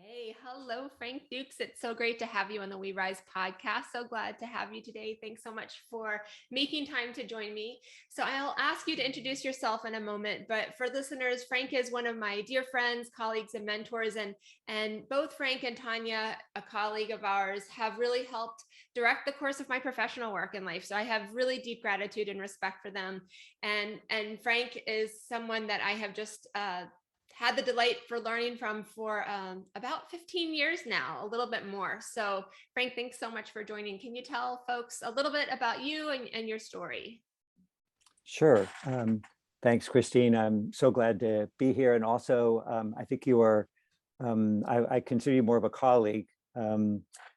Hey, hello, Frank Dukes. It's so great to have you on the We Rise podcast. So glad to have you today. Thanks so much for making time to join me. So I'll ask you to introduce yourself in a moment, but for listeners, Frank is one of my dear friends, colleagues, and mentors, and both Frank and Tanya, a colleague of ours, have really helped direct the course of my professional work in life. So I have really deep gratitude and respect for them. And Frank is someone that I have just had the delight for learning from for about 15 years now, a little bit more. So Frank, thanks so much for joining. Can you tell folks a little bit about you and your story? Sure. Thanks, Christine. I'm so glad to be here. And also, I think you are, I consider you more of a colleague.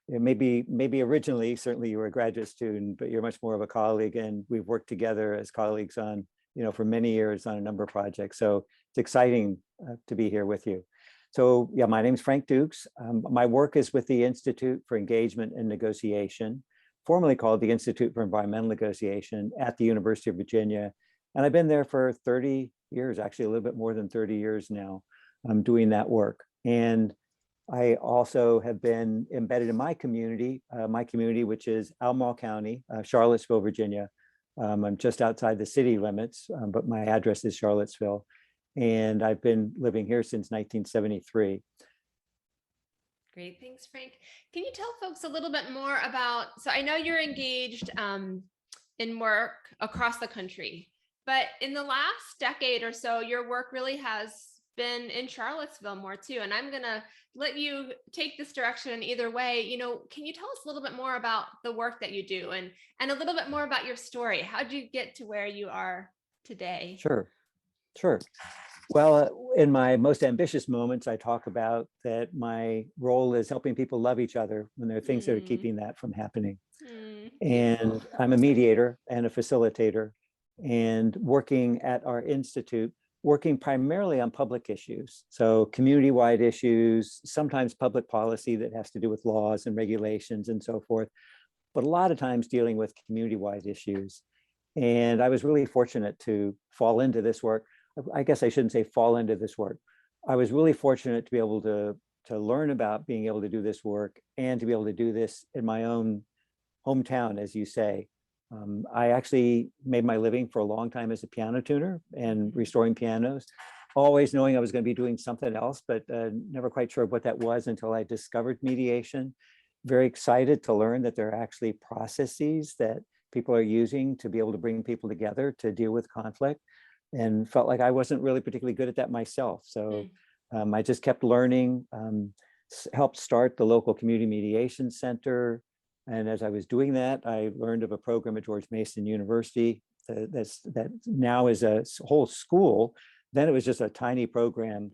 Maybe originally, certainly you were a graduate student, but you're much more of a colleague. And we've worked together as colleagues on, for many years on a number of projects. So it's exciting to be here with you. So yeah, my name is Frank Dukes. My work is with the Institute for Engagement and Negotiation, formerly called the Institute for Environmental Negotiation at the University of Virginia. And I've been there for 30 years, actually a little bit more than 30 years now, doing that work. And I also have been embedded in my community, which is Albemarle County, Charlottesville, Virginia. I'm just outside the city limits, but my address is Charlottesville. And I've been living here since 1973. Great, thanks, Frank. Can you tell folks a little bit more about, so I know you're engaged in work across the country, but in the last decade or so, your work really has been in Charlottesville more too. And I'm gonna let you take this direction either way. Can you tell us a little bit more about the work that you do and a little bit more about your story? How'd you get to where you are today? Sure. Well, in my most ambitious moments, I talk about that my role is helping people love each other when there are things that are keeping that from happening. And I'm a mediator and a facilitator, and working at our institute, working primarily on public issues. So community-wide issues, sometimes public policy that has to do with laws and regulations and so forth, but a lot of times dealing with community-wide issues. And I was really fortunate to fall into this work. I guess I shouldn't say fall into this work. I was really fortunate to be able to learn about being able to do this work and to be able to do this in my own hometown, as you say. I actually made my living for a long time as a piano tuner and restoring pianos, always knowing I was going to be doing something else, but never quite sure what that was until I discovered mediation. Very excited to learn that there are actually processes that people are using to be able to bring people together to deal with conflict, and felt like I wasn't really particularly good at that myself. So I just kept learning, helped start the local community mediation center. And as I was doing that, I learned of a program at George Mason University that now is a whole school. Then it was just a tiny program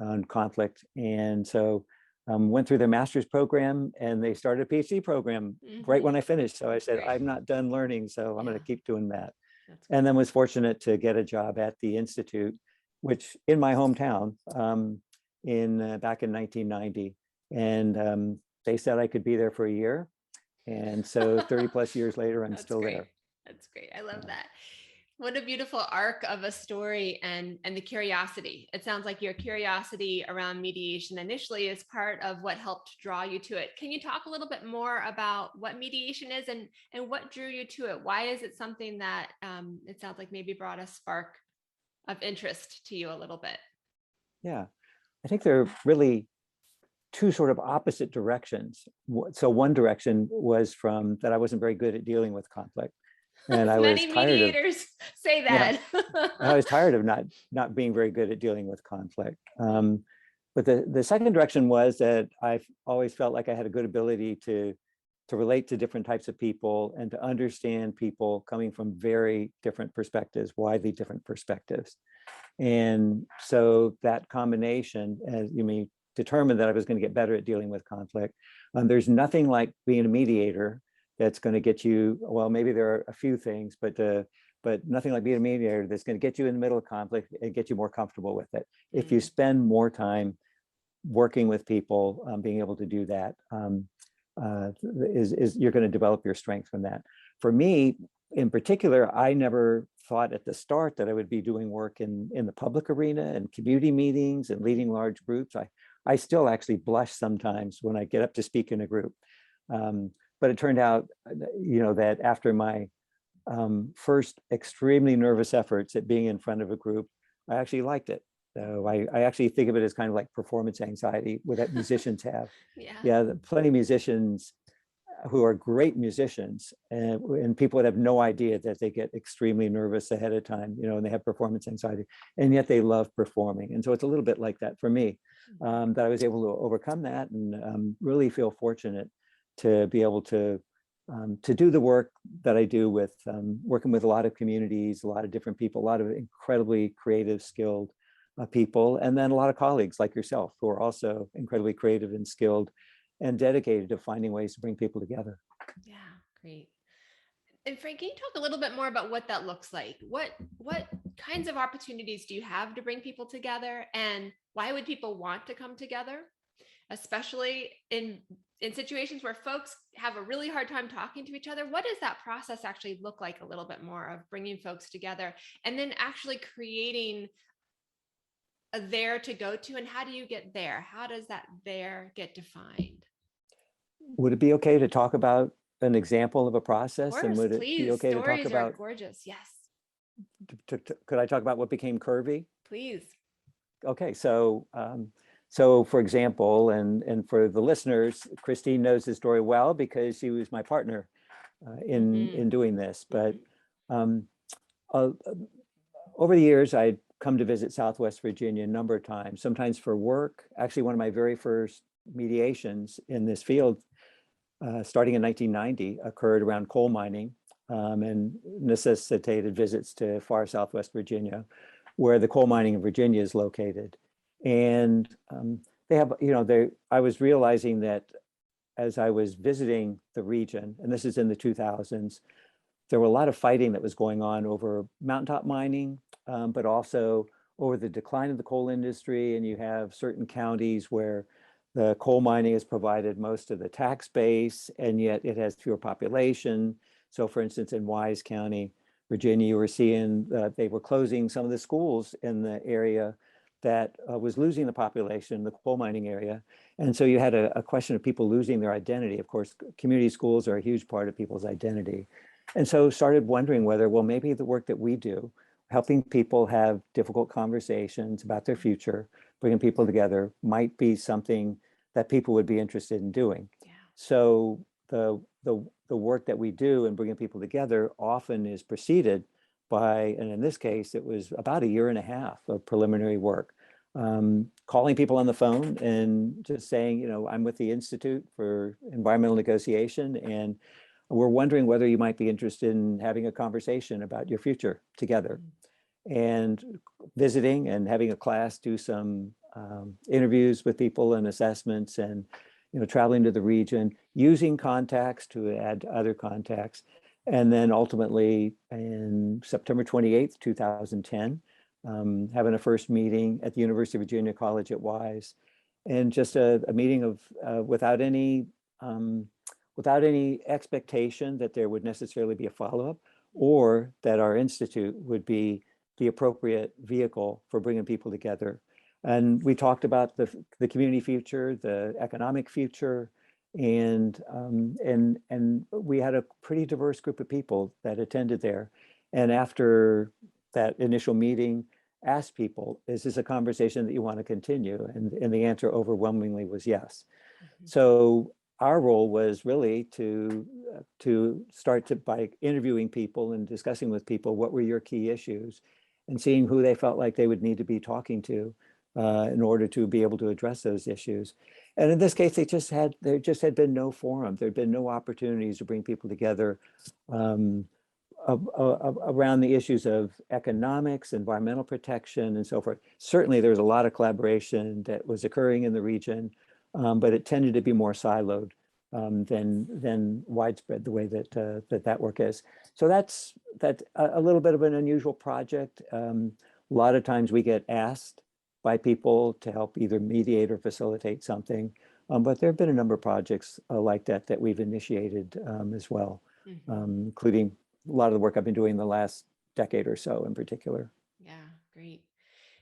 on conflict. And so went through their master's program, and they started a PhD program right when I finished. So I said, I'm not done learning, so I'm going to keep doing that. And then was fortunate to get a job at the Institute, which in my hometown back in 1990. And they said I could be there for a year. And so 30 plus years later, I'm still there. That's great. I love that. What a beautiful arc of a story and the curiosity. It sounds like your curiosity around mediation initially is part of what helped draw you to it. Can you talk a little bit more about what mediation is and what drew you to it? Why is it something that it sounds like maybe brought a spark of interest to you a little bit? Yeah, I think there are really two sort of opposite directions. So one direction was from that I wasn't very good at dealing with conflict. And I was tired mediators say that. I was tired of not being very good at dealing with conflict. But the second direction was that I've always felt like I had a good ability to relate to different types of people and to understand people coming from very different perspectives, widely different perspectives. And so that combination, as you may determined that I was going to get better at dealing with conflict. There's nothing like being a mediator that's going to get you, well, maybe there are a few things, but nothing like being a mediator that's going to get you in the middle of conflict and get you more comfortable with it. If you spend more time working with people, being able to do that, you're going to develop your strength from that. For me, in particular, I never thought at the start that I would be doing work in the public arena and community meetings and leading large groups. I still actually blush sometimes when I get up to speak in a group. But it turned out, that after my first extremely nervous efforts at being in front of a group, I actually liked it. So I actually think of it as kind of like performance anxiety that musicians have. Yeah, plenty of musicians who are great musicians, and people would have no idea that they get extremely nervous ahead of time, and they have performance anxiety, and yet they love performing. And so it's a little bit like that for me, that I was able to overcome that, and really feel fortunate to be able to do the work that I do with working with a lot of communities, a lot of different people, a lot of incredibly creative, skilled people, and then a lot of colleagues like yourself who are also incredibly creative and skilled and dedicated to finding ways to bring people together. Yeah, great. And Frank, can you talk a little bit more about what that looks like? What kinds of opportunities do you have to bring people together, and why would people want to come together, especially in situations where folks have a really hard time talking to each other? What does that process actually look like a little bit more of bringing folks together and then actually creating a there to go to? And how do you get there? How does that there get defined? Would it be okay to talk about an example of a Of process? course, And would it be please. okay to talk Stories are about, gorgeous. Yes, could I talk about what became Curvy? please. Okay, so for example, and for the listeners, Christine knows the story well because she was my partner in doing this. But um, uh, over the years, I'd come to visit Southwest Virginia a number of times, sometimes for work. Actually, one of my very first mediations in this field, starting in 1990, occurred around coal mining, and necessitated visits to far Southwest Virginia, where the coal mining in Virginia is located. And they have, I was realizing that as I was visiting the region, and this is in the 2000s, there were a lot of fighting that was going on over mountaintop mining, but also over the decline of the coal industry. And you have certain counties where the coal mining has provided most of the tax base, and yet it has fewer population. So for instance, in Wise County, Virginia, you were seeing they were closing some of the schools in the area that was losing the population, the coal mining area. And so you had a question of people losing their identity. Of course, community schools are a huge part of people's identity. And so started wondering whether, well, maybe the work that we do, helping people have difficult conversations about their future, bringing people together, might be something that people would be interested in doing. Yeah. So the work that we do in bringing people together often is preceded by, and in this case, it was about 1.5 years of preliminary work, calling people on the phone and just saying, I'm with the Institute for Environmental Negotiation, and we're wondering whether you might be interested in having a conversation about your future together. And visiting and having a class, do some interviews with people and assessments, and traveling to the region, using contacts to add other contacts. And then ultimately in September 28th, 2010, having a first meeting at the University of Virginia College at Wise, and just a meeting of without any expectation that there would necessarily be a follow-up, or that our institute would be the appropriate vehicle for bringing people together. And we talked about the community future, the economic future, and we had a pretty diverse group of people that attended there. And after that initial meeting, asked people, is this a conversation that you want to continue? And the answer overwhelmingly was yes. So our role was really to start by interviewing people and discussing with people what were your key issues, and seeing who they felt like they would need to be talking to in order to be able to address those issues. And in this case, there just had been no forum. There'd been no opportunities to bring people together around the issues of economics, environmental protection, and so forth. Certainly, there was a lot of collaboration that was occurring in the region, but it tended to be more siloed than widespread the way that work is. So that's a little bit of an unusual project. A lot of times we get asked by people to help either mediate or facilitate something, but there have been a number of projects like that we've initiated as well, including a lot of the work I've been doing the last decade or so in particular. Yeah, great.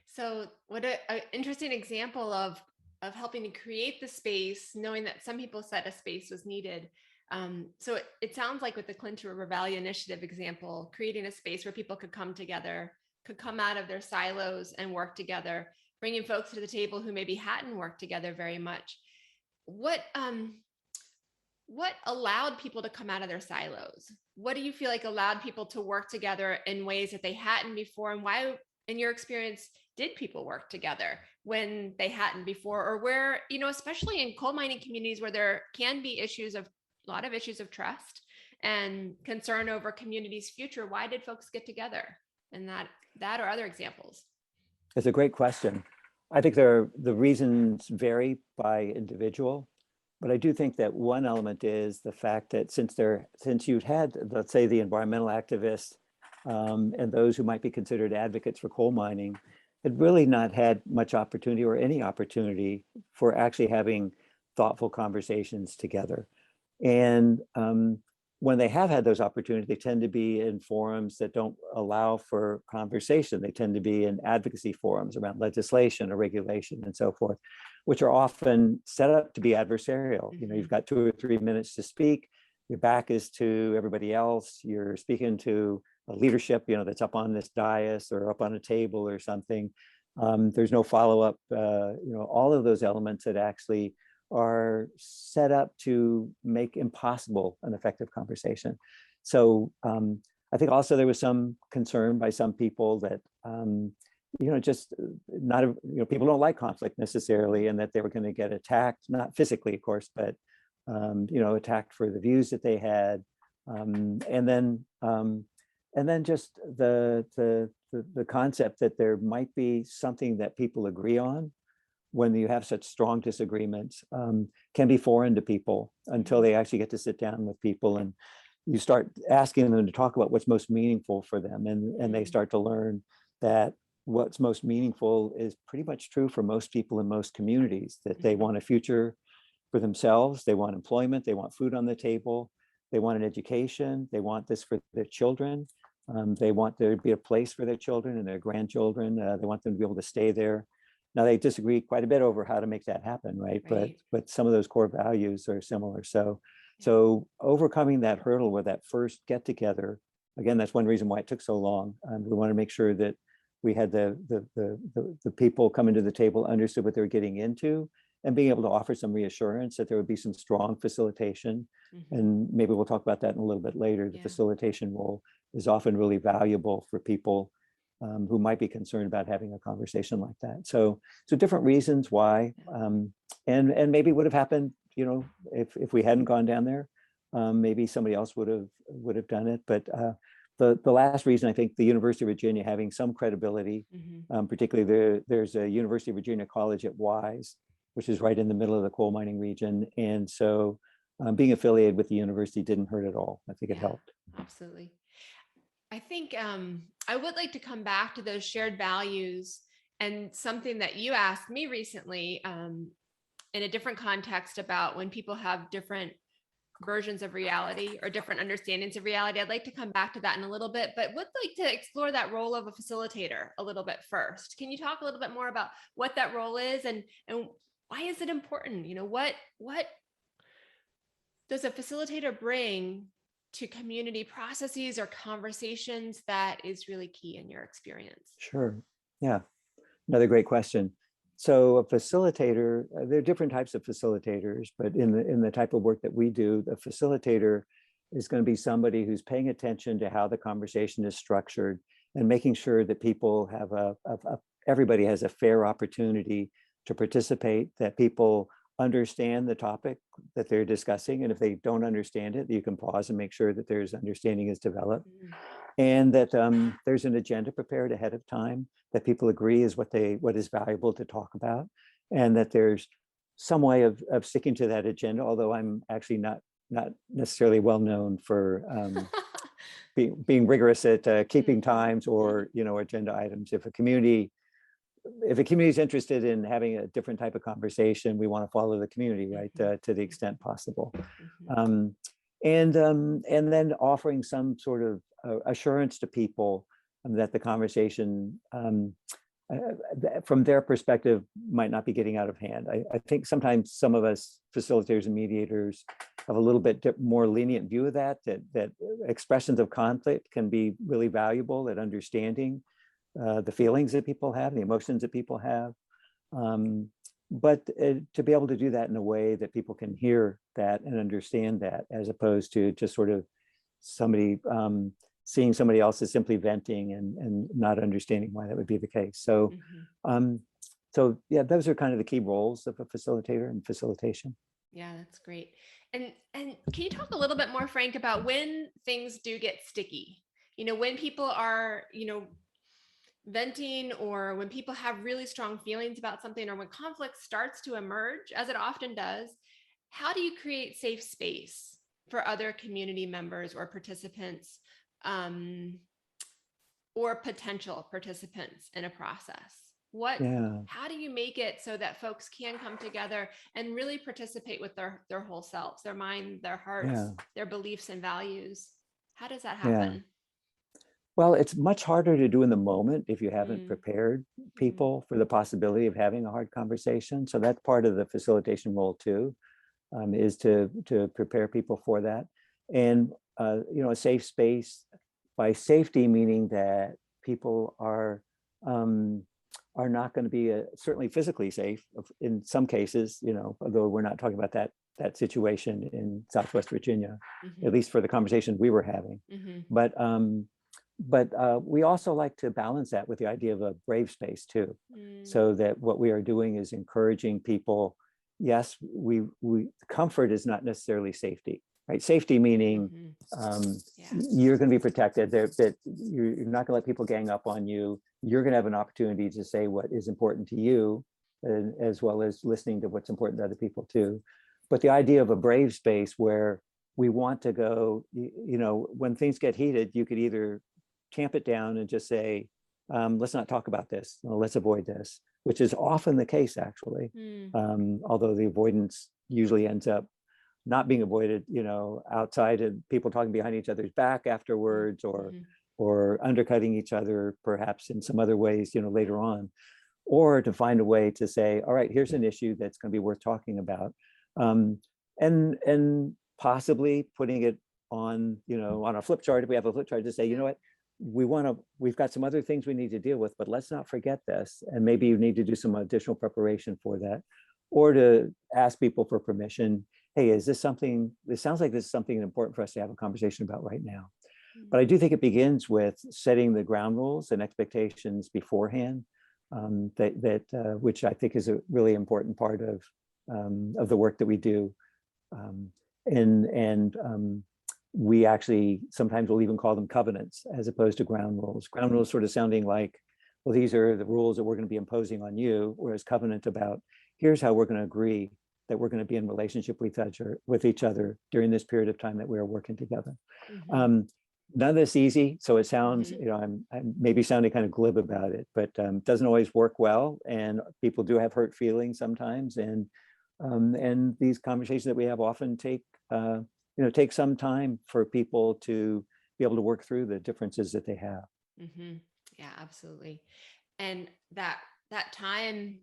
So what an interesting example of helping to create the space, knowing that some people said a space was needed. So it sounds like with the Clinton River Valley Initiative example, creating a space where people could come together, could come out of their silos and work together, bringing folks to the table who maybe hadn't worked together very much. What allowed people to come out of their silos? What do you feel like allowed people to work together in ways that they hadn't before? And why, in your experience, did people work together when they hadn't before? Or where, especially in coal mining communities where there can be a lot of issues of trust and concern over community's future, why did folks get together? And that or other examples? It's a great question. I think the reasons vary by individual. But I do think that one element is the fact that since you've had, let's say, the environmental activists and those who might be considered advocates for coal mining, had really not had much opportunity or any opportunity for actually having thoughtful conversations together. And when they have had those opportunities, they tend to be in forums that don't allow for conversation. They tend to be in advocacy forums around legislation or regulation and so forth, which are often set up to be adversarial. You've got 2 or 3 minutes to speak. Your back is to everybody else. You're speaking to a leadership, that's up on this dais or up on a table or something. There's no follow-up. All of those elements that actually are set up to make impossible an effective conversation. So I think also there was some concern by some people that just not people don't like conflict necessarily, and that they were going to get attacked, not physically, of course, but attacked for the views that they had, and then just the concept that there might be something that people agree on when you have such strong disagreements can be foreign to people until they actually get to sit down with people and you start asking them to talk about what's most meaningful for them, and they start to learn that what's most meaningful is pretty much true for most people in most communities, that they want a future for themselves, they want employment, they want food on the table, they want an education, they want this for their children, they want there to be a place for their children and their grandchildren, they want them to be able to stay there. Now, they disagree quite a bit over how to make that happen, right? But some of those core values are similar. So overcoming that hurdle with that first get together, again, that's one reason why it took so long. We want to make sure that we had the people coming to the table understood what they were getting into, and being able to offer some reassurance that there would be some strong facilitation. And maybe we'll talk about that in a little bit later. The facilitation role is often really valuable for people who might be concerned about having a conversation like that. So different reasons why, and maybe would have happened, if we hadn't gone down there, maybe somebody else would have done it. But the last reason, I think, the University of Virginia having some credibility, particularly there's a University of Virginia college at Wise, which is right in the middle of the coal mining region. And so being affiliated with the university didn't hurt at all. I think it helped. Absolutely. I think I would like to come back to those shared values and something that you asked me recently in a different context about when people have different versions of reality or different understandings of reality. I'd like to come back to that in a little bit, but would like to explore that role of a facilitator a little bit first. Can you talk a little bit more about what that role is and why is it important? What does a facilitator bring to community processes or conversations that is really key in your experience? Sure. Yeah. Another great question. So a facilitator, there are different types of facilitators, but in the type of work that we do, the facilitator is going to be somebody who's paying attention to how the conversation is structured and making sure that people have everybody has a fair opportunity to participate, that people understand the topic that they're discussing. And if they don't understand it, you can pause and make sure that there's understanding is developed. And that there's an agenda prepared ahead of time that people agree is what is valuable to talk about, and that there's some way of sticking to that agenda. Although I'm actually not necessarily well known for being rigorous at keeping times or agenda items. If a community is interested in having a different type of conversation, we want to follow the community, right, to the extent possible. And then offering some sort of assurance to people that the conversation from their perspective, might not be getting out of hand. I think sometimes some of us facilitators and mediators have a little bit more lenient view of that expressions of conflict can be really valuable at understanding the feelings that people have, the emotions that people have. But to be able to do that in a way that people can hear that and understand that, as opposed to just sort of somebody seeing somebody else as simply venting and not understanding why that would be the case. So, so yeah, those are kind of the key roles of a facilitator and facilitation. Yeah, that's great. And can you talk a little bit more, Frank, about when things do get sticky? When people are, venting, or when people have really strong feelings about something, or when conflict starts to emerge, as it often does, how do you create safe space for other community members or participants, or potential participants in a process? How do you make it so that folks can come together and really participate with their whole selves, their mind, their hearts, their beliefs and values? How does that happen? Well, it's much harder to do in the moment if you haven't prepared people for the possibility of having a hard conversation. So that's part of the facilitation role too, is to prepare people for that. And a safe space, by safety meaning that people are not going to be certainly physically safe in some cases, although we're not talking about that situation in Southwest Virginia, at least for the conversation we were having. But we also like to balance that with the idea of a brave space too, so that what we are doing is encouraging people. Yes, comfort is not necessarily safety, right? Safety meaning you're going to be protected. That you're not going to let people gang up on you. You're going to have an opportunity to say what is important to you, as well as listening to what's important to other people too. But the idea of a brave space where we want to go, when things get heated, you could either tamp it down and just say, let's not talk about this, let's avoid this, which is often the case actually. Although the avoidance usually ends up not being avoided, outside and people talking behind each other's back afterwards, or undercutting each other perhaps in some other ways, later on, or to find a way to say, all right, here's an issue that's going to be worth talking about, and possibly putting it on, on a flip chart, if we have a flip chart, to say, you know what, we've got some other things we need to deal with, but let's not forget this. And maybe you need to do some additional preparation for that, or to ask people for permission. Hey, is this something, it sounds like this is something important for us to have a conversation about right now. But I do think it begins with setting the ground rules and expectations beforehand, which I think is a really important part of the work that we do. We actually sometimes will even call them covenants as opposed to ground rules. Ground rules sort of sounding like, well, these are the rules that we're going to be imposing on you, whereas covenant about, here's how we're going to agree that we're going to be in relationship with each other during this period of time that we are working together. None of this easy, so it sounds, I'm maybe sounding kind of glib about it, but doesn't always work well, and people do have hurt feelings sometimes, and these conversations that we have often take some time for people to be able to work through the differences that they have. Yeah, absolutely. And that time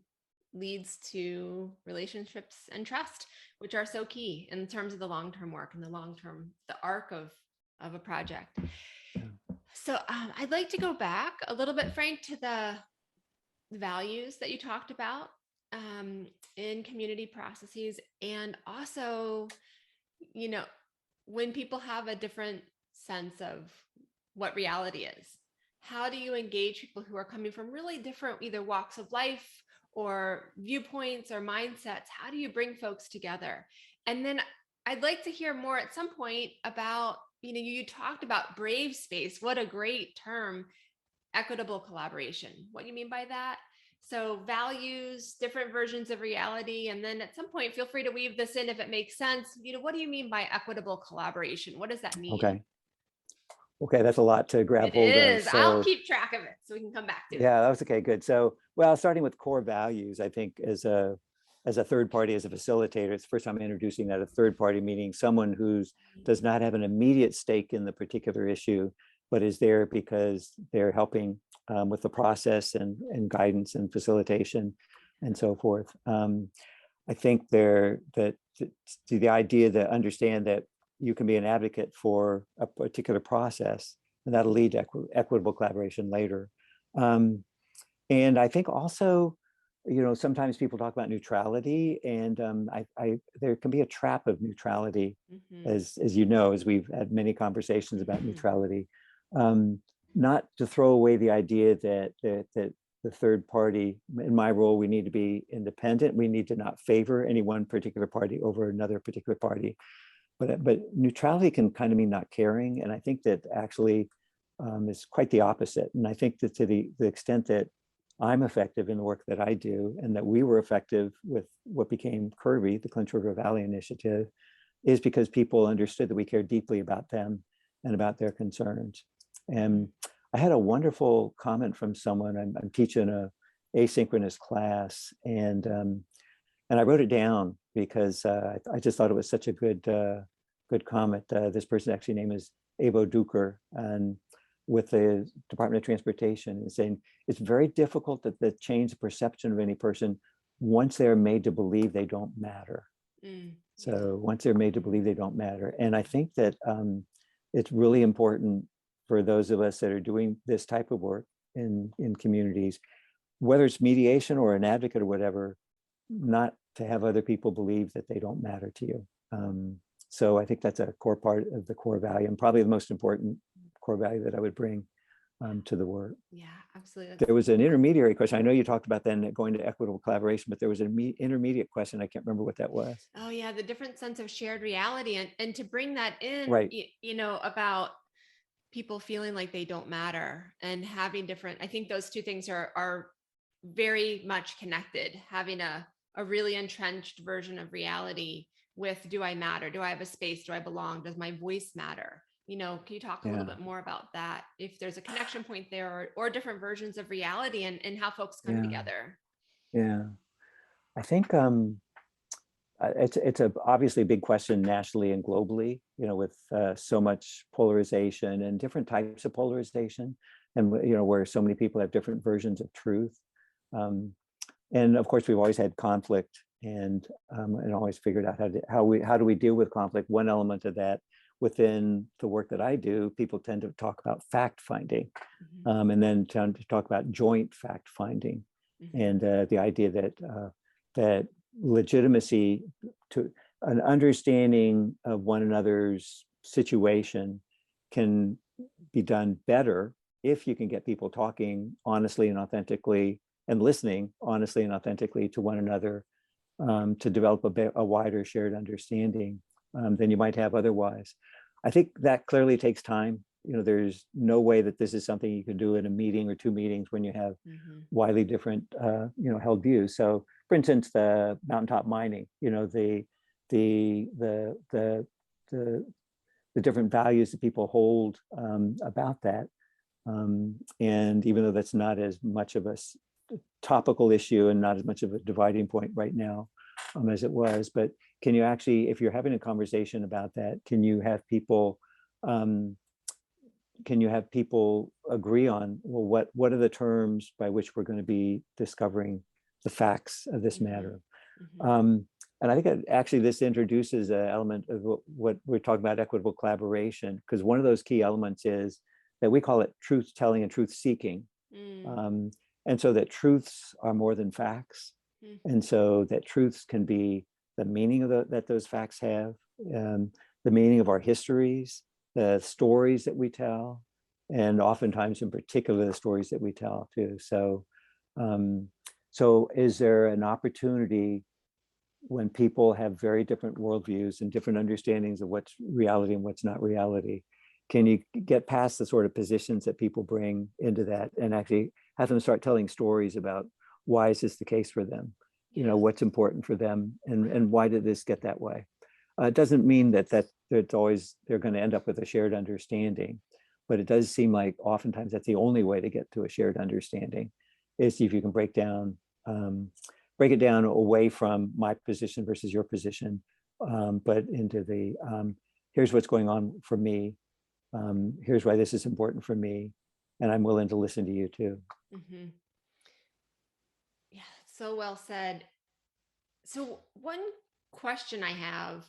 leads to relationships and trust, which are so key in terms of the long-term work and the arc of a project. So I'd like to go back a little bit, Frank, to the values that you talked about in community processes, and also, when people have a different sense of what reality is, how do you engage people who are coming from really different either walks of life or viewpoints or mindsets? How do you bring folks together? And then I'd like to hear more at some point about, you talked about brave space. What a great term. Equitable collaboration. What do you mean by that? So values, different versions of reality. And then at some point, feel free to weave this in if it makes sense. What do you mean by equitable collaboration? What does that mean? Okay, that's a lot to grab hold of. It is. So, I'll keep track of it so we can come back to it. Yeah, that was okay, good. So, well, starting with core values, I think as a third party, as a facilitator, it's the first time I'm introducing that, a third party, meaning someone who does not have an immediate stake in the particular issue, but is there because they're helping with the process and guidance and facilitation and so forth. I think that the idea that understand that you can be an advocate for a particular process, and that'll lead to equitable collaboration later. And I think also, sometimes people talk about neutrality, and there can be a trap of neutrality, as as we've had many conversations about neutrality. Not to throw away the idea that the third party, in my role, we need to be independent. We need to not favor any one particular party over another particular party. But neutrality can kind of mean not caring, and I think that actually is quite the opposite. And I think that to the extent that I'm effective in the work that I do, and that we were effective with what became Kirby, the Clinch River Valley Initiative, is because people understood that we cared deeply about them and about their concerns. And I had a wonderful comment from someone. I'm teaching a asynchronous class, and I wrote it down because I just thought it was such a good comment. This person actually name is Evo Duker, and with the Department of Transportation, and saying it's very difficult to change the perception of any person once they're made to believe they don't matter. So once they're made to believe they don't matter. And I think that it's really important for those of us that are doing this type of work in communities, whether it's mediation or an advocate or whatever, not to have other people believe that they don't matter to you. So I think that's a core part of the core value, and probably the most important core value that I would bring to the work. Yeah, absolutely. There was an intermediary question. I know you talked about then going to equitable collaboration, but there was an intermediate question. I can't remember what that was. Oh yeah, the different sense of shared reality, and to bring that in, right. About people feeling like they don't matter and having different, I think those two things are very much connected. Having a really entrenched version of reality with, do I matter? Do I have a space? Do I belong? Does my voice matter? Can you talk a little bit more about that? If there's a connection point there, or different versions of reality, and how folks come together. Yeah, I think it's obviously a big question nationally and globally, with so much polarization and different types of polarization, and where so many people have different versions of truth. And of course, we've always had conflict, and always figured out how do we deal with conflict. One element of that within the work that I do, people tend to talk about fact finding, and then tend to talk about joint fact finding, and the idea that legitimacy to an understanding of one another's situation can be done better if you can get people talking honestly and authentically, and listening honestly and authentically to one another, to develop a wider shared understanding than you might have otherwise. I think that clearly takes time. There's no way that this is something you can do in a meeting or two meetings when you have widely different, held views. So, for instance, the mountaintop mining, the different values that people hold about that, and even though that's not as much of a topical issue and not as much of a dividing point right now as it was, but can you actually, if you're having a conversation about that, can you have people agree on, well, what are the terms by which we're going to be discovering the facts of this matter? And I think actually this introduces an element of what we're talking about, equitable collaboration, because one of those key elements is that we call it truth telling and truth seeking. And so that truths are more than facts. And so that truths can be the meaning that those facts have, the meaning of our histories, the stories that we tell, and oftentimes in particular the stories that we tell too. So is there an opportunity when people have very different worldviews and different understandings of what's reality and what's not reality? Can you get past the sort of positions that people bring into that and actually have them start telling stories about why is this the case for them? What's important for them, and why did this get that way? It doesn't mean that it's always they're going to end up with a shared understanding, but it does seem like oftentimes that's the only way to get to a shared understanding, is if you can break it down away from my position versus your position, but into the here's what's going on for me, here's why this is important for me, and I'm willing to listen to you too. Mm-hmm. Yeah, so well said. So one question I have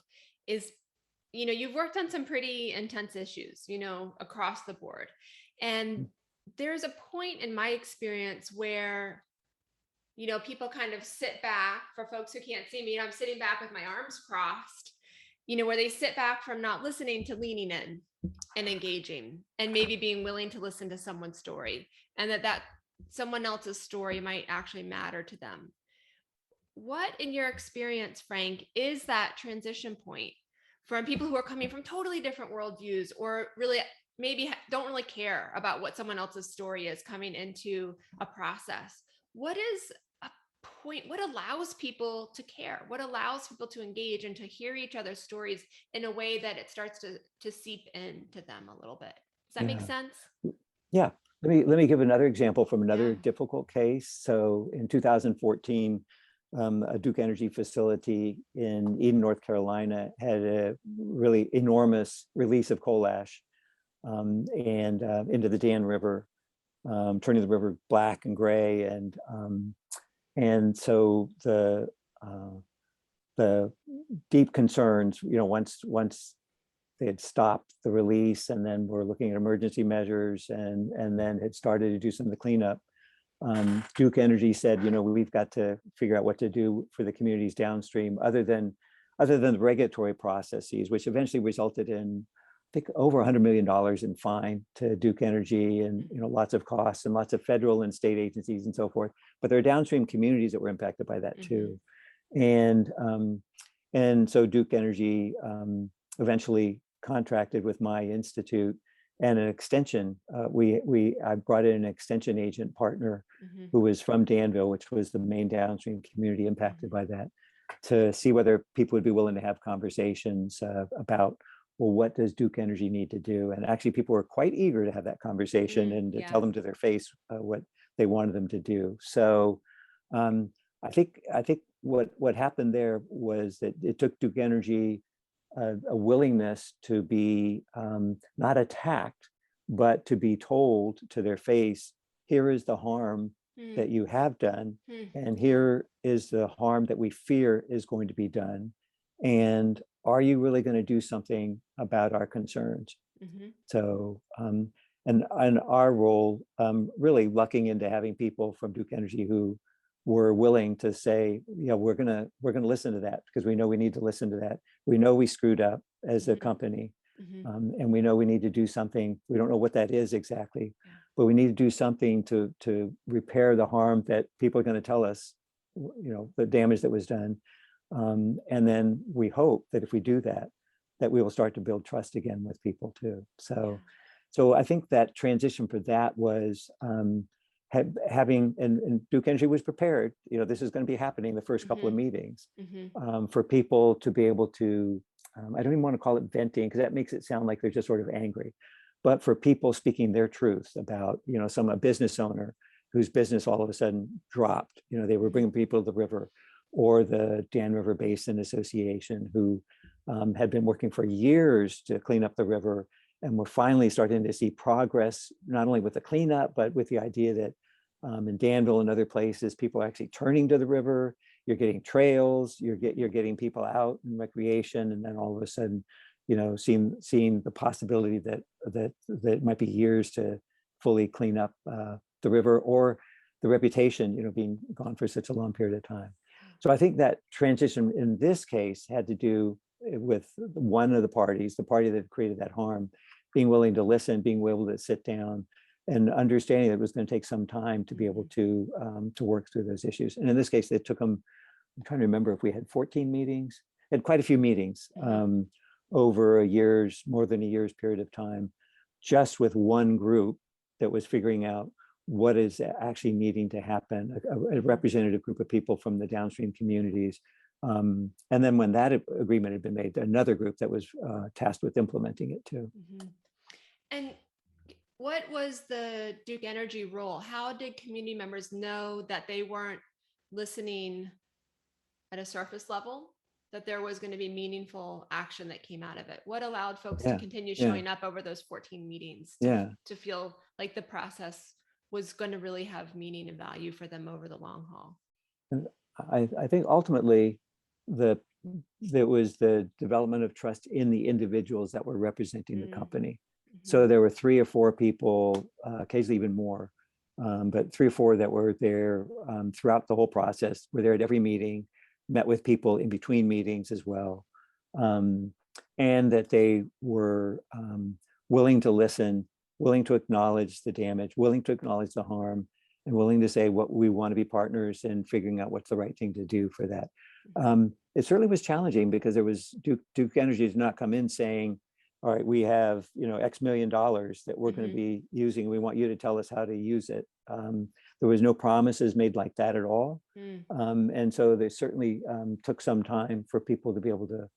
is, you've worked on some pretty intense issues, across the board. And there's a point in my experience where, people kind of sit back. For folks who can't see me, I'm sitting back with my arms crossed, where they sit back from not listening to leaning in and engaging and maybe being willing to listen to someone's story, and that someone else's story might actually matter to them. What, in your experience, Frank, is that transition point from people who are coming from totally different worldviews, or really maybe don't really care about what someone else's story is, coming into a process? What is a point? What allows people to care? What allows people to engage and to hear each other's stories in a way that it starts to seep into them a little bit? Does that make Yeah. sense? Yeah. Let me give another example from another Yeah. difficult case. So in 2014, a Duke Energy facility in Eden, North Carolina, had a really enormous release of coal ash and into the Dan River, turning the river black and gray, and so the deep concerns, once they had stopped the release, and then were looking at emergency measures, and then had started to do some of the cleanup. Duke Energy said, we've got to figure out what to do for the communities downstream, other than the regulatory processes, which eventually resulted in, I think, over $100 million in fine to Duke Energy, and lots of costs and lots of federal and state agencies and so forth. But there are downstream communities that were impacted by that too, and so Duke Energy eventually contracted with my institute and an extension. I brought in an extension agent partner who was from Danville, which was the main downstream community impacted by that, to see whether people would be willing to have conversations about, well, what does Duke Energy need to do? And actually, people were quite eager to have that conversation and to tell them to their face what they wanted them to do. So I think what happened there was that it took Duke Energy a willingness to be not attacked, but to be told to their face, here is the harm that you have done, and here is the harm that we fear is going to be done. And are you really going to do something about our concerns? So, and our role, really lucking into having people from Duke Energy who were willing to say, we're gonna listen to that, because we know we need to listen to that. We know we screwed up as a company, and we know we need to do something. We don't know what that is exactly, but we need to do something to repair the harm that people are going to tell us, the damage that was done. And then we hope that if we do that, that we will start to build trust again with people too. So I think that transition for that was having, and Duke Energy was prepared, this is going to be happening the first couple of meetings, for people to be able to, I don't even want to call it venting, because that makes it sound like they're just sort of angry, but for people speaking their truth about, a business owner whose business all of a sudden dropped, they were bringing people to the river, or the Dan River Basin Association, who had been working for years to clean up the river, and we're finally starting to see progress, not only with the cleanup, but with the idea that in Danville and other places, people are actually turning to the river. You're getting trails, you're getting people out in recreation, and then all of a sudden, seeing the possibility that it might be years to fully clean up the river, or the reputation, being gone for such a long period of time. So I think that transition in this case had to do with one of the parties, the party that created that harm, being willing to listen, being able to sit down, and understanding that it was going to take some time to be able to work through those issues. And in this case, it took them, I'm trying to remember if we had 14 meetings, had quite a few meetings over more than a year's period of time, just with one group that was figuring out what is actually needing to happen, a representative group of people from the downstream communities. And then when that agreement had been made, another group that was tasked with implementing it too. And what was the Duke Energy role? How did community members know that they weren't listening at a surface level, that there was going to be meaningful action that came out of it? What allowed folks to continue showing up over those 14 meetings to feel like the process was going to really have meaning and value for them over the long haul. And I think ultimately there was the development of trust in the individuals that were representing the company. So there were 3 or 4 people, occasionally even more, but 3 or 4 that were there throughout the whole process, were there at every meeting, met with people in between meetings as well. And that they were willing to listen, willing to acknowledge the damage, willing to acknowledge the harm, and willing to say what we want to be partners in figuring out what's the right thing to do for that. It certainly was challenging because there was Duke Energy did not come in saying, all right, we have X million dollars that we're going to be using. We want you to tell us how to use it. There was no promises made like that at all. And so they certainly took some time for people to be able to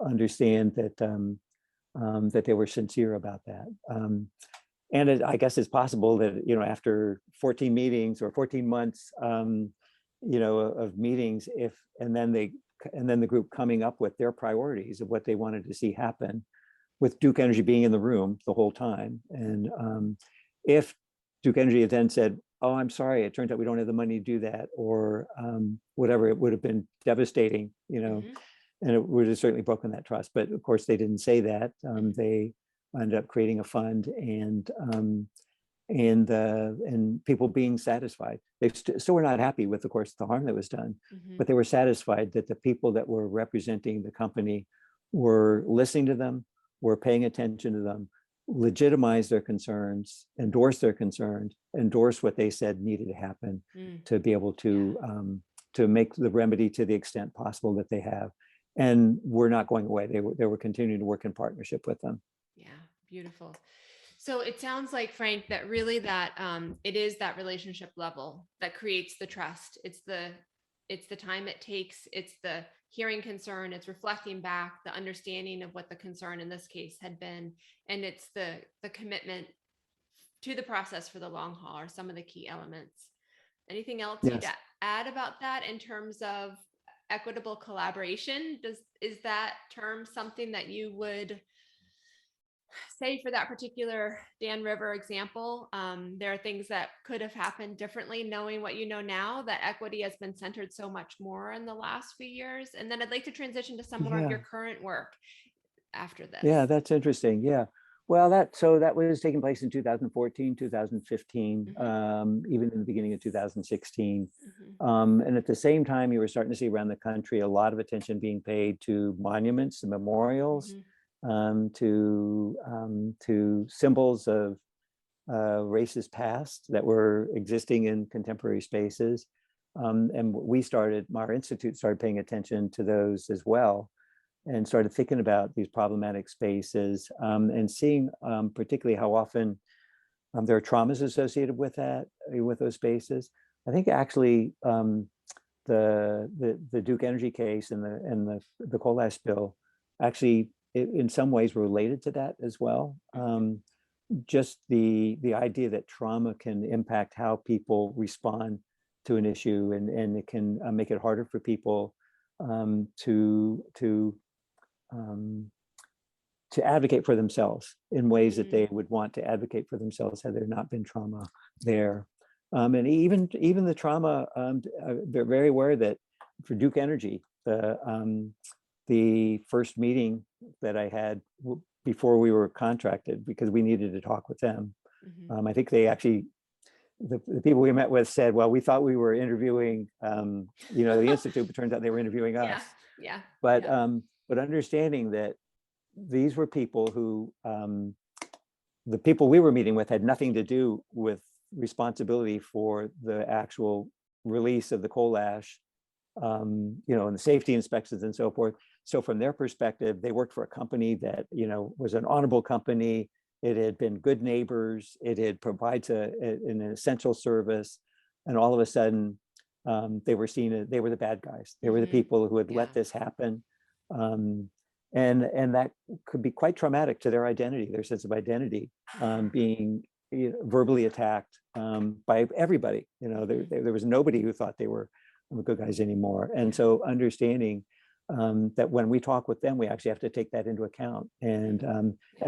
understand that that they were sincere about that. And I guess it's possible that, after 14 meetings or 14 months, of meetings, and then the group coming up with their priorities of what they wanted to see happen, with Duke Energy being in the room the whole time. And if Duke Energy had then said, oh, I'm sorry, it turns out we don't have the money to do that, or whatever, it would have been devastating, and it would have certainly broken that trust. But of course, they didn't say that. They ended up creating a fund, and people being satisfied. They still were not happy with, of course, the harm that was done, but they were satisfied that the people that were representing the company were listening to them, were paying attention to them, legitimize their concerns, endorse their concerns, endorse what they said needed to happen to be able to make the remedy to the extent possible that they have. And we're not going away. They were continuing to work in partnership with them. Yeah, beautiful. So it sounds like, Frank, that really that it is that relationship level that creates the trust. It's the time it takes. It's the hearing concern. It's reflecting back, the understanding of what the concern in this case had been, and it's the commitment to the process for the long haul are some of the key elements. Anything else you'd add about that in terms of equitable collaboration? Is that term something that you would say for that particular Dan River example? There are things that could have happened differently, knowing what you know now, that equity has been centered so much more in the last few years. And then I'd like to transition to some more of your current work after this. Yeah, that's interesting. Yeah. Well, that was taking place in 2014, 2015, even in the beginning of 2016. And at the same time, you were starting to see around the country a lot of attention being paid to monuments and memorials, to symbols of racist past that were existing in contemporary spaces. And our institute started paying attention to those as well, and started thinking about these problematic spaces, and seeing particularly how often there are traumas associated with those spaces. I think actually the Duke Energy case and the coal ash spill actually in some ways were related to that as well. Just the idea that trauma can impact how people respond to an issue, and it can make it harder for people to advocate for themselves in ways that they would want to advocate for themselves had there not been trauma there. And even the trauma, they're very aware that for Duke Energy, the first meeting that I had before we were contracted, because we needed to talk with them, I think they actually, the people we met with said, well, we thought we were interviewing the Institute, but turns out they were interviewing us. But understanding that these were people who, the people we were meeting with had nothing to do with responsibility for the actual release of the coal ash, and the safety inspections and so forth. So from their perspective, they worked for a company that, was an honorable company. It had been good neighbors. It had provides an essential service. And all of a sudden, they were the bad guys. They were the people who had let this happen. And that could be quite traumatic to their identity, their sense of identity, being verbally attacked by everybody. There was nobody who thought they were good guys anymore. And so understanding that when we talk with them, we actually have to take that into account and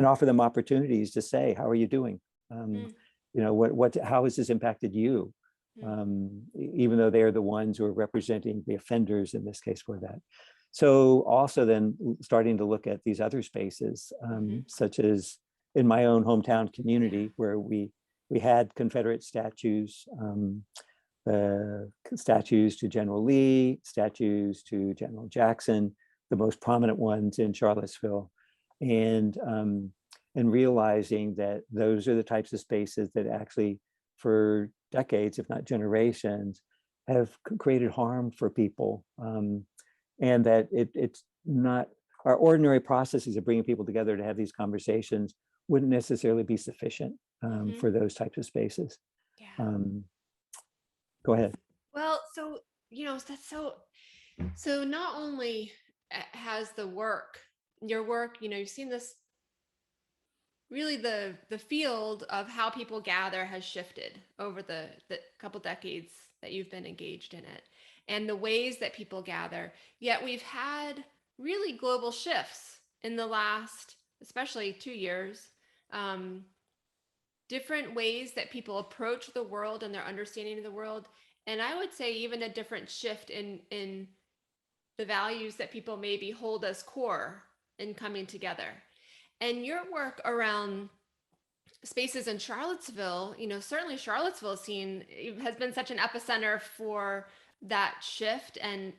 offer them opportunities to say, how are you doing? how has this impacted you? Even though they're the ones who are representing the offenders in this case for that. So also then starting to look at these other spaces, such as in my own hometown community, where we had Confederate statues, statues to General Lee, statues to General Jackson, the most prominent ones in Charlottesville, and realizing that those are the types of spaces that actually, for decades, if not generations, have created harm for people, and that it's not, our ordinary processes of bringing people together to have these conversations wouldn't necessarily be sufficient for those types of spaces. Yeah. Go ahead. Well, so, that's so not only has your work, you've seen this, really the field of how people gather has shifted over the couple decades that you've been engaged in it, and the ways that people gather. Yet we've had really global shifts in the last, especially 2 years, different ways that people approach the world and their understanding of the world. And I would say even a different shift in the values that people maybe hold as core in coming together. And your work around spaces in Charlottesville, certainly Charlottesville has been such an epicenter for that shift and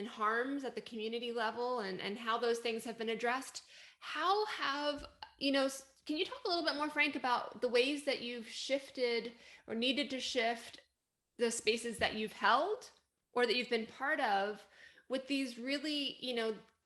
harms at the community level, and how those things have been addressed. How have, can you talk a little bit more, Frank, about the ways that you've shifted or needed to shift the spaces that you've held or that you've been part of, with these really,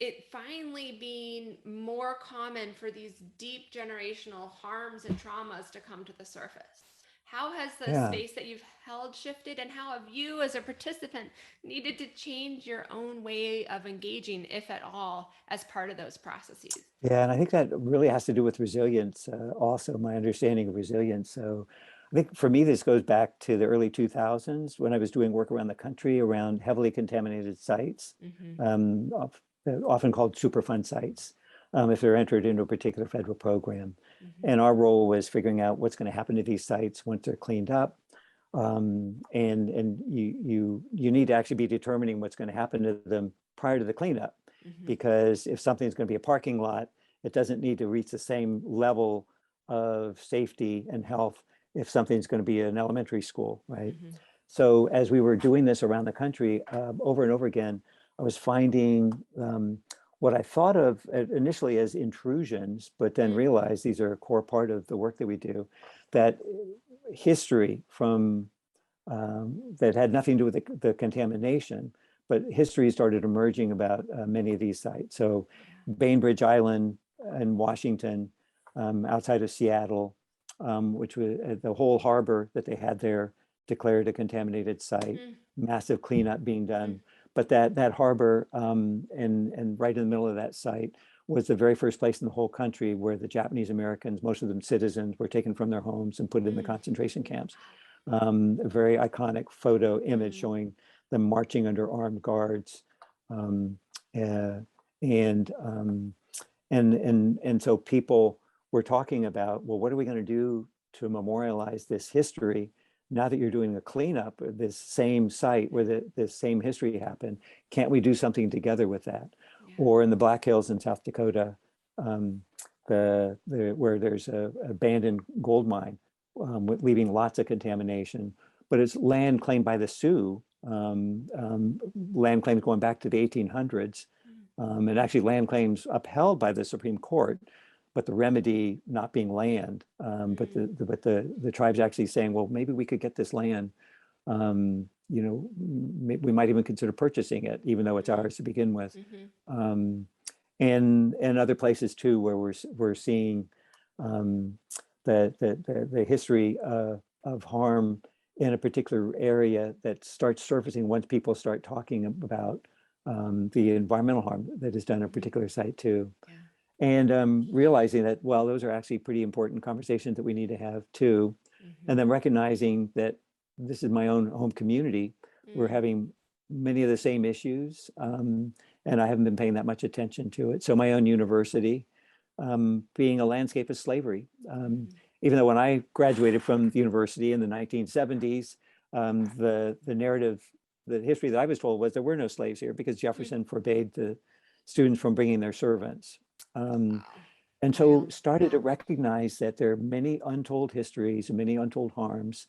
it finally being more common for these deep generational harms and traumas to come to the surface? How has the space that you've held shifted, and how have you as a participant needed to change your own way of engaging, if at all, as part of those processes? Yeah, and I think that really has to do with resilience, also my understanding of resilience. So I think for me, this goes back to the early 2000s when I was doing work around the country around heavily contaminated sites, often called Superfund sites, if they're entered into a particular federal program. And our role was figuring out what's going to happen to these sites once they're cleaned up. And you need to actually be determining what's going to happen to them prior to the cleanup, because if something's going to be a parking lot, it doesn't need to reach the same level of safety and health if something's going to be an elementary school, right? So as we were doing this around the country, over and over again, I was finding what I thought of initially as intrusions, but then realized these are a core part of the work that we do, that history from that had nothing to do with the contamination, but history started emerging about many of these sites. So Bainbridge Island in Washington, outside of Seattle, which was the whole harbor that they had there declared a contaminated site, massive cleanup being done. But that harbor and right in the middle of that site was the very first place in the whole country where the Japanese Americans, most of them citizens, were taken from their homes and put in the concentration camps. A very iconic photo image showing them marching under armed guards. And so people were talking about, well, what are we going to do to memorialize this history now that you're doing a cleanup of this same site where this same history happened? Can't we do something together with that? Or in the Black Hills in South Dakota, where there's a abandoned gold mine, leaving lots of contamination, but it's land claimed by the Sioux, land claims going back to the 1800s, and actually land claims upheld by the Supreme Court, but the remedy not being land, but the tribe's actually saying, well, maybe we could get this land. We might even consider purchasing it, even though it's ours to begin with. And other places too, where we're seeing the history of harm in a particular area that starts surfacing once people start talking about the environmental harm that is done at a particular site too. And realizing that, well, those are actually pretty important conversations that we need to have too. And then recognizing that this is my own home community. We're having many of the same issues, and I haven't been paying that much attention to it. So my own university, being a landscape of slavery. Even though when I graduated from the university in the 1970s, the narrative, the history that I was told was there were no slaves here because Jefferson forbade the students from bringing their servants. And so started to recognize that there are many untold histories and many untold harms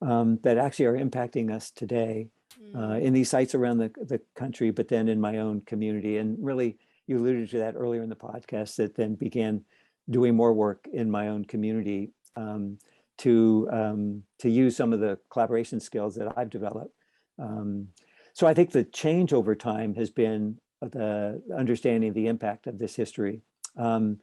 that actually are impacting us today in these sites around the country, but then in my own community. And really, you alluded to that earlier in the podcast, that then began doing more work in my own community to use some of the collaboration skills that I've developed. So I think the change over time has been the understanding the impact of this history. And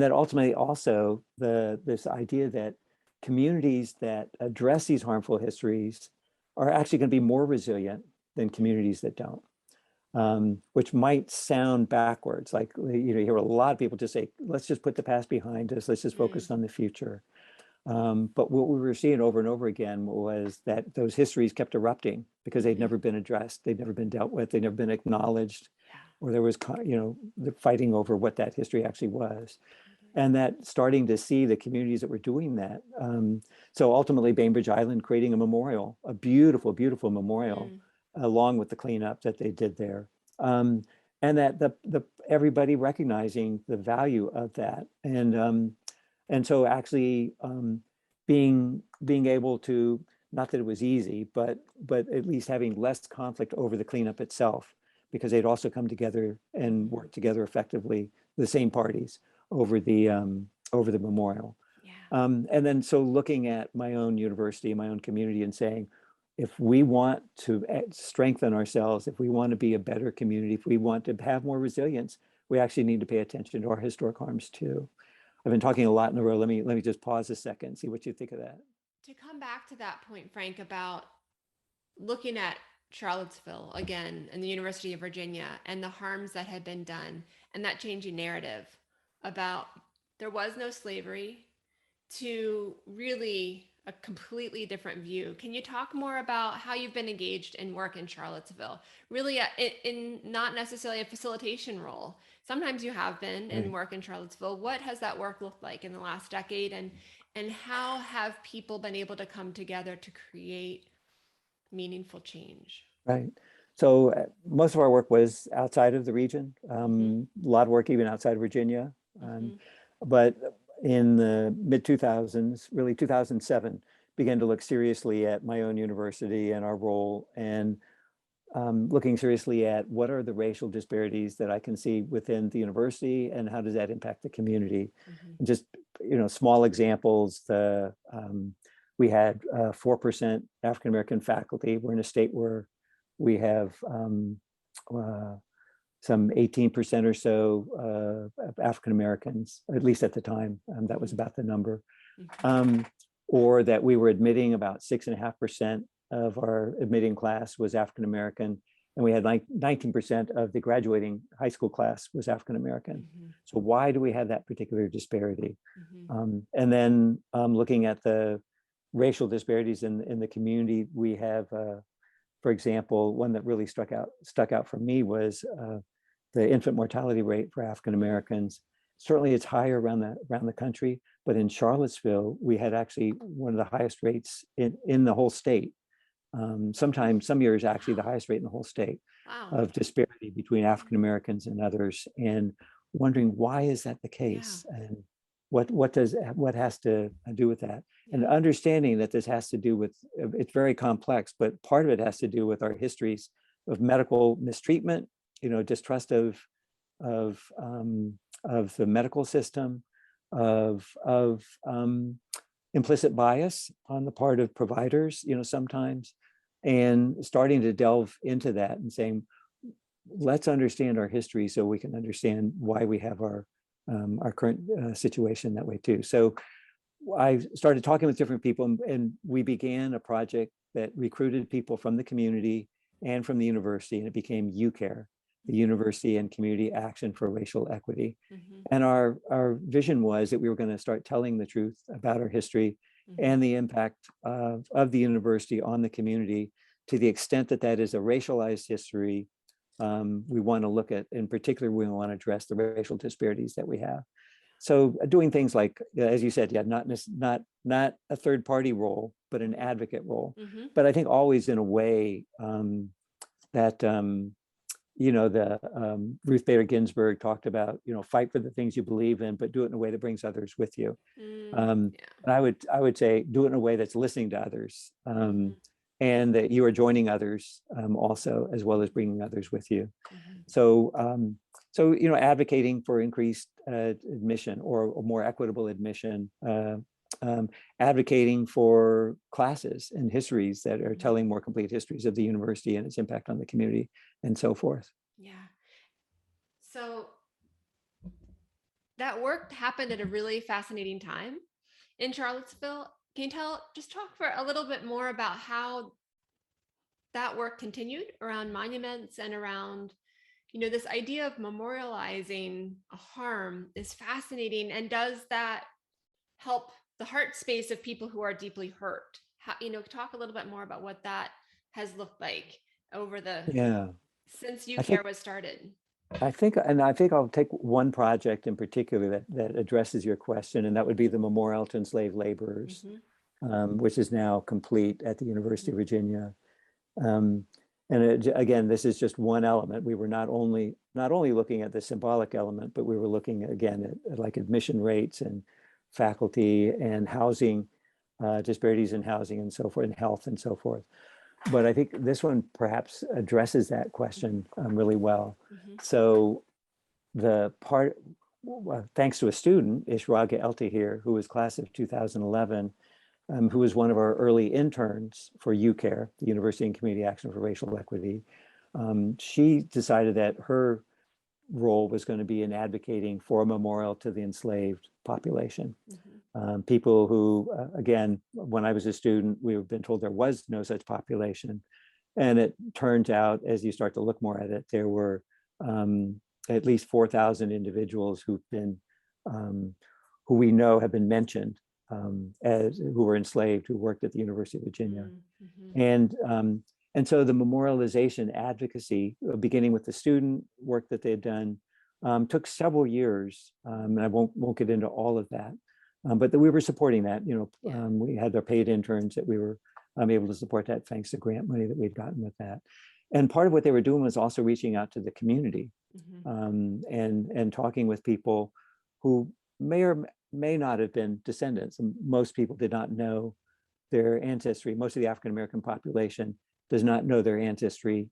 that ultimately also this idea that communities that address these harmful histories are actually going to be more resilient than communities that don't, which might sound backwards. Like, you hear a lot of people just say, let's just put the past behind us. Let's just focus on the future. But what we were seeing over and over again was that those histories kept erupting because they'd never been addressed. They'd never been dealt with. They'd never been acknowledged, or there was, the fighting over what that history actually was. And that starting to see the communities that were doing that. So ultimately, Bainbridge Island creating a memorial, a beautiful, beautiful memorial, along with the cleanup that they did there. And that everybody recognizing the value of that. And so actually being able to, not that it was easy, but at least having less conflict over the cleanup itself, because they'd also come together and work together effectively, the same parties, over the memorial. And then so looking at my own university, my own community, and saying, if we want to strengthen ourselves, if we want to be a better community, if we want to have more resilience, we actually need to pay attention to our historic harms too. I've been talking a lot in a row. Let me just pause a second, see what you think of that. To come back to that point, Frank, about looking at Charlottesville again and the University of Virginia and the harms that had been done, and that changing narrative about there was no slavery to really a completely different view. Can you talk more about how you've been engaged in work in Charlottesville? Really in not necessarily a facilitation role. Sometimes you have been in work in Charlottesville. What has that work looked like in the last decade? And how have people been able to come together to create meaningful change? Right. So most of our work was outside of the region, a lot of work even outside of Virginia. But in the mid 2000s, really 2007, began to look seriously at my own university and our role, and looking seriously at what are the racial disparities that I can see within the university and how does that impact the community. And just, small examples, we had 4% African-American faculty. We're in a state where we have some 18% or so African-Americans, at least at the time. That was about the number. Or that we were admitting about 6.5% of our admitting class was African-American, and we had like 19% of the graduating high school class was African-American. So why do we have that particular disparity? And then looking at the racial disparities in the community, we have, for example, one that really stuck out for me was the infant mortality rate for African-Americans. Certainly it's higher around the country, but in Charlottesville, we had actually one of the highest rates in the whole state. Sometimes, some years, actually the highest rate in the whole state of disparity between African-Americans and others, and wondering why is that the case, and what has to do with that, and understanding that this has to do with, it's very complex, but part of it has to do with our histories of medical mistreatment, distrust of the medical system, of implicit bias on the part of providers, sometimes, and starting to delve into that and saying, let's understand our history so we can understand why we have our current situation that way too. So I started talking with different people, and we began a project that recruited people from the community and from the university, and it became UCARE, the University and Community Action for Racial Equity. And our vision was that we were going to start telling the truth about our history and the impact of the university on the community. To the extent that that is a racialized history, we want to look at, in particular, we want to address the racial disparities that we have. So doing things like, as you said, yeah, not a third party role, but an advocate role. But I think always in a way that Ruth Bader Ginsburg talked about, fight for the things you believe in, but do it in a way that brings others with you. And I would say do it in a way that's listening to others, and that you are joining others also, as well as bringing others with you. So, advocating for increased admission or more equitable admission, advocating for classes and histories that are telling more complete histories of the university and its impact on the community, and so forth. Yeah. So that work happened at a really fascinating time in Charlottesville. Can you just talk for a little bit more about how that work continued around monuments and around, this idea of memorializing a harm is fascinating. And does that help the heart space of people who are deeply hurt? Talk a little bit more about what that has looked like over since UCare was started. I think I'll take one project in particular that addresses your question, and that would be the Memorial to Enslaved Laborers, which is now complete at the University of Virginia. Again, this is just one element. We were not only looking at the symbolic element, but we were looking again at like admission rates and faculty and housing, disparities in housing and so forth, and health and so forth. But I think this one perhaps addresses that question really well. So thanks to a student, Ishraga Eltahir, who was class of 2011, who was one of our early interns for UCare, the University and Community Action for Racial Equity. She decided that her role was going to be in advocating for a memorial to the enslaved population. People who, again, when I was a student, we've been told there was no such population. And it turns out, as you start to look more at it, there were at least 4,000 individuals who we know have been mentioned who were enslaved, who worked at the University of Virginia. And so the memorialization advocacy, beginning with the student work that they'd done, took several years, and I won't get into all of that, but we were supporting that. We had our paid interns that we were able to support that thanks to grant money that we'd gotten with that. And part of what they were doing was also reaching out to the community, and talking with people who may or may not have been descendants. And most people did not know their ancestry. Most of the African-American population does not know their ancestry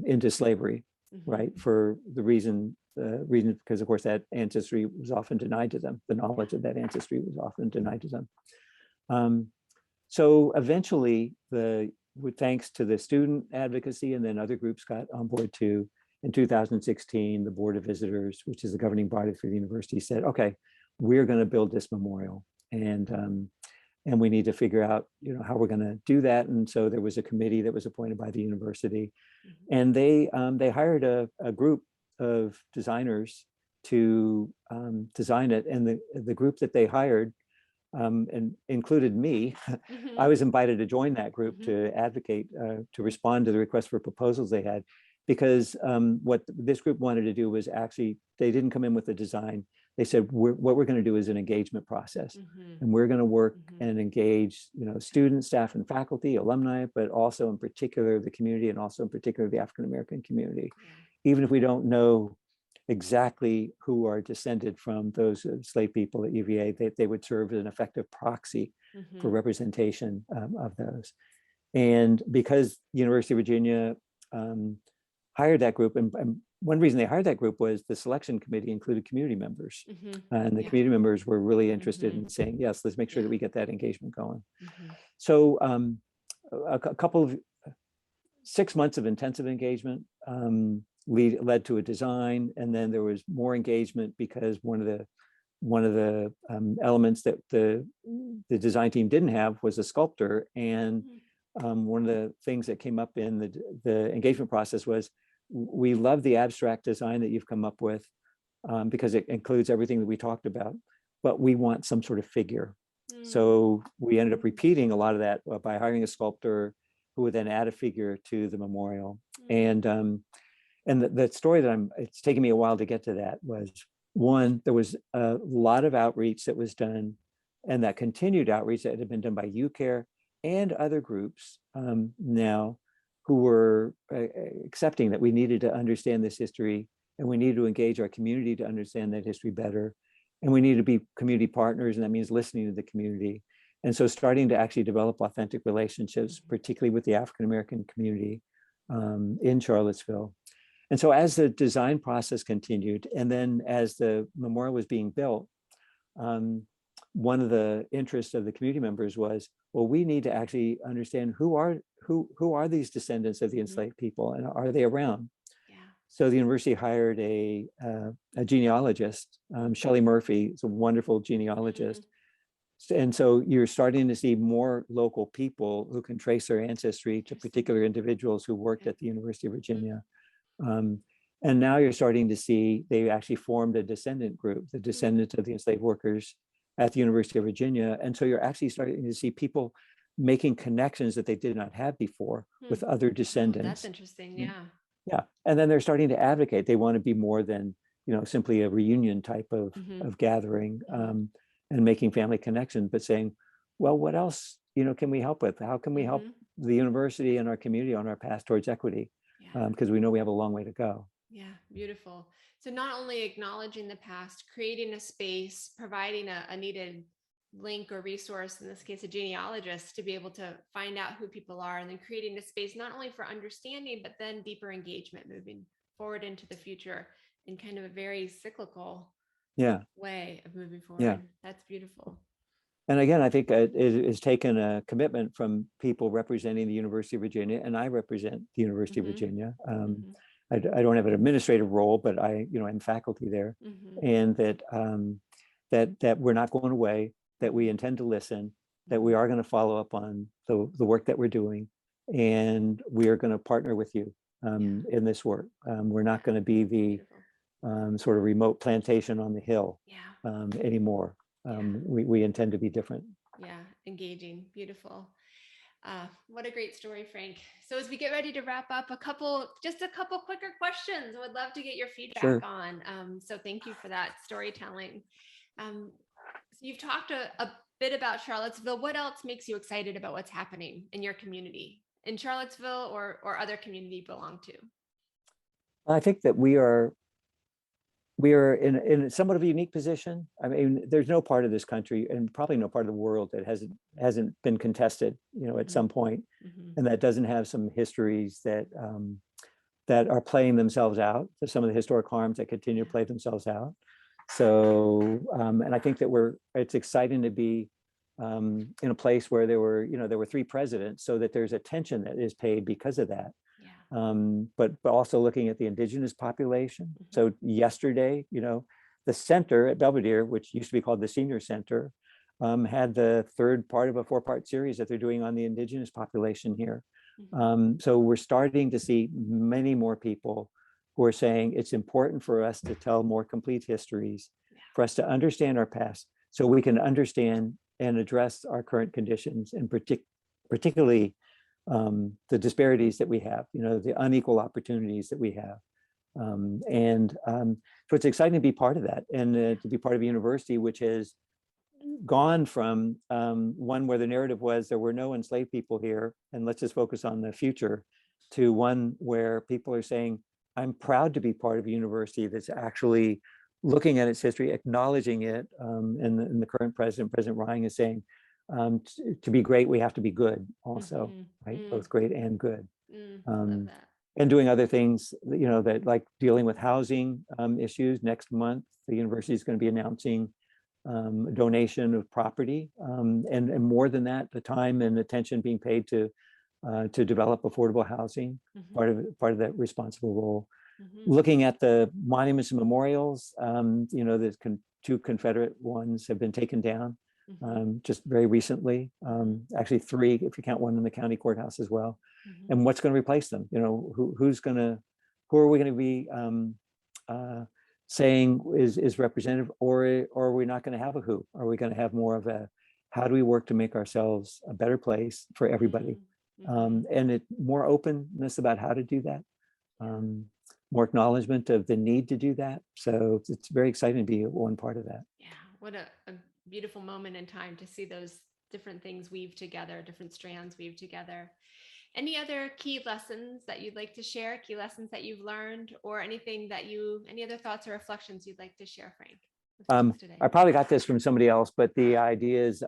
into slavery, right? For the reason because of course that ancestry was often denied to them. The knowledge of that ancestry was often denied to them. So eventually, thanks to the student advocacy, and then other groups got on board too, in 2016, the Board of Visitors, which is the governing body for the university, said, okay, we're going to build this memorial, and we need to figure out, how we're going to do that. And so there was a committee that was appointed by the university, and they hired a group of designers to design it. And the group that they hired and included me. I was invited to join that group to advocate, to respond to the request for proposals they had, because what this group wanted to do was actually, they didn't come in with a design. They said, what we're going to do is an engagement process, and we're going to work and engage, students, staff, and faculty, alumni, but also in particular the community, and also in particular the African-American community. Even if we don't know exactly who are descended from those enslaved people at UVA, they would serve as an effective proxy for representation of those. And because University of Virginia hired that group, and one reason they hired that group was the selection committee included community members, and the community members were really interested in saying, yes, let's make sure that we get that engagement going. So a couple of 6 months of intensive engagement led to a design, and then there was more engagement because one of the elements that the design team didn't have was a sculptor. And one of the things that came up in the engagement process was, we love the abstract design that you've come up with because it includes everything that we talked about, but we want some sort of figure. So we ended up repeating a lot of that by hiring a sculptor who would then add a figure to the memorial. And the story that it's taken me a while to get to that was, One, there was a lot of outreach that was done, and that continued outreach that had been done by UCare and other groups now who were accepting that we needed to understand this history, and we needed to engage our community to understand that history better. And we need to be community partners, and that means listening to the community. And so starting to actually develop authentic relationships, particularly with the African-American community in Charlottesville. And so as the design process continued, and then as the memorial was being built, one of the interests of the community members was, well, we need to actually understand who are these descendants of the enslaved people, and are they around? Yeah. So the university hired a genealogist, Shelley Murphy, is a wonderful genealogist. And so you're starting to see more local people who can trace their ancestry to particular individuals who worked at the University of Virginia. And now you're starting to see they actually formed a descendant group, the descendants of the enslaved workers at the University of Virginia. And so you're actually starting to see people making connections that they did not have before with other descendants. Oh, that's interesting. Yeah. Yeah. And then they're starting to advocate. They want to be more than, simply a reunion type of gathering and making family connections, but saying, well, what else, can we help with? How can we help the university and our community on our path towards equity? Because we know we have a long way to go. Yeah, beautiful. So not only acknowledging the past, creating a space, providing a needed link or resource, in this case, a genealogist, to be able to find out who people are, and then creating a space not only for understanding, but then deeper engagement moving forward into the future in kind of a very cyclical way of moving forward. Yeah. That's beautiful. And again, I think it has taken a commitment from people representing the University of Virginia, and I represent the University of Virginia. I don't have an administrative role, but I, am faculty there, and that we're not going away, that we intend to listen, that we are going to follow up on the work that we're doing, and we are going to partner with you in this work. We're not going to be the sort of remote plantation on the hill anymore. We intend to be different. Yeah, engaging, beautiful. What a great story, Frank. So as we get ready to wrap up, just a couple quicker questions. I would love to get your feedback on. So thank you for that storytelling. So you've talked a bit about Charlottesville. What else makes you excited about what's happening in your community, in Charlottesville or other community you belong to? I think that we are in somewhat of a unique position. I mean, there's no part of this country, and probably no part of the world, that hasn't been contested, at some point, and that doesn't have some histories that are playing themselves out. There's some of the historic harms that continue to play themselves out. So, and I think that it's exciting to be in a place where there were 3 presidents, so that there's attention that is paid because of that. But also looking at the indigenous population. So yesterday, the center at Belvedere, which used to be called the Senior Center, had the 3rd part of a 4-part series that they're doing on the indigenous population here. So we're starting to see many more people who are saying it's important for us to tell more complete histories, for us to understand our past, so we can understand and address our current conditions, and particularly the disparities that we have, the unequal opportunities that we have. So it's exciting to be part of that, and to be part of a university which has gone from one where the narrative was there were no enslaved people here, and let's just focus on the future, to one where people are saying, I'm proud to be part of a university that's actually looking at its history, acknowledging it, and the current president, President Ryan, is saying, to be great, we have to be good also, right? Both great and good. Love that. And doing other things, that, like dealing with housing issues. Next month, the university is going to be announcing a donation of property, and more than that, the time and attention being paid to develop affordable housing, part of that responsible role. Looking at the monuments and memorials, the 2 Confederate ones have been taken down just very recently, actually 3 if you count one in the county courthouse as well. And what's going to replace them? Who are we going to be saying is representative, or are we not going to have a who? Are we going to have more of a, how do we work to make ourselves a better place for everybody? And more openness about how to do that. more acknowledgement of the need to do that. So it's very exciting to be one part of that. Yeah, what a beautiful moment in time to see those different things weave together, different strands weave together. Any other key lessons that you'd like to share, key lessons that you've learned, or anything that any other thoughts or reflections you'd like to share, Frank, with today? I probably got this from somebody else, but the idea is,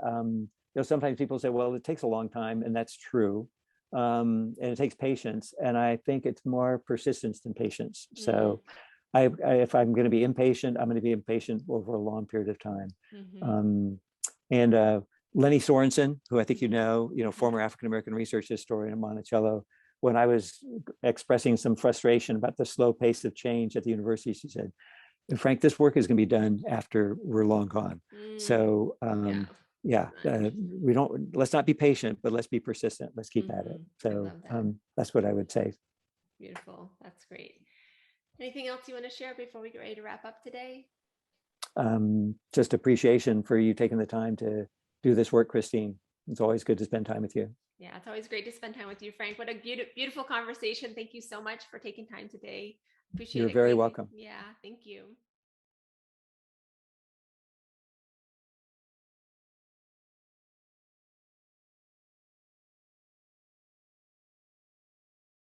sometimes people say, well, it takes a long time, and that's true. And it takes patience. And I think it's more persistence than patience. So if I'm going to be impatient, I'm going to be impatient over a long period of time. And Lenny Sorensen, who I think former African-American research historian at Monticello, when I was expressing some frustration about the slow pace of change at the university, she said, Frank, this work is going to be done after we're long gone. So let's not be patient, but let's be persistent. Let's keep at it. So that's what I would say. Beautiful. That's great. Anything else you want to share before we get ready to wrap up today? Just appreciation for you taking the time to do this work, Christine. It's always good to spend time with you. Yeah, it's always great to spend time with you, Frank. What a beautiful conversation. Thank you so much for taking time today. Appreciate it. You're very welcome. Yeah, thank you.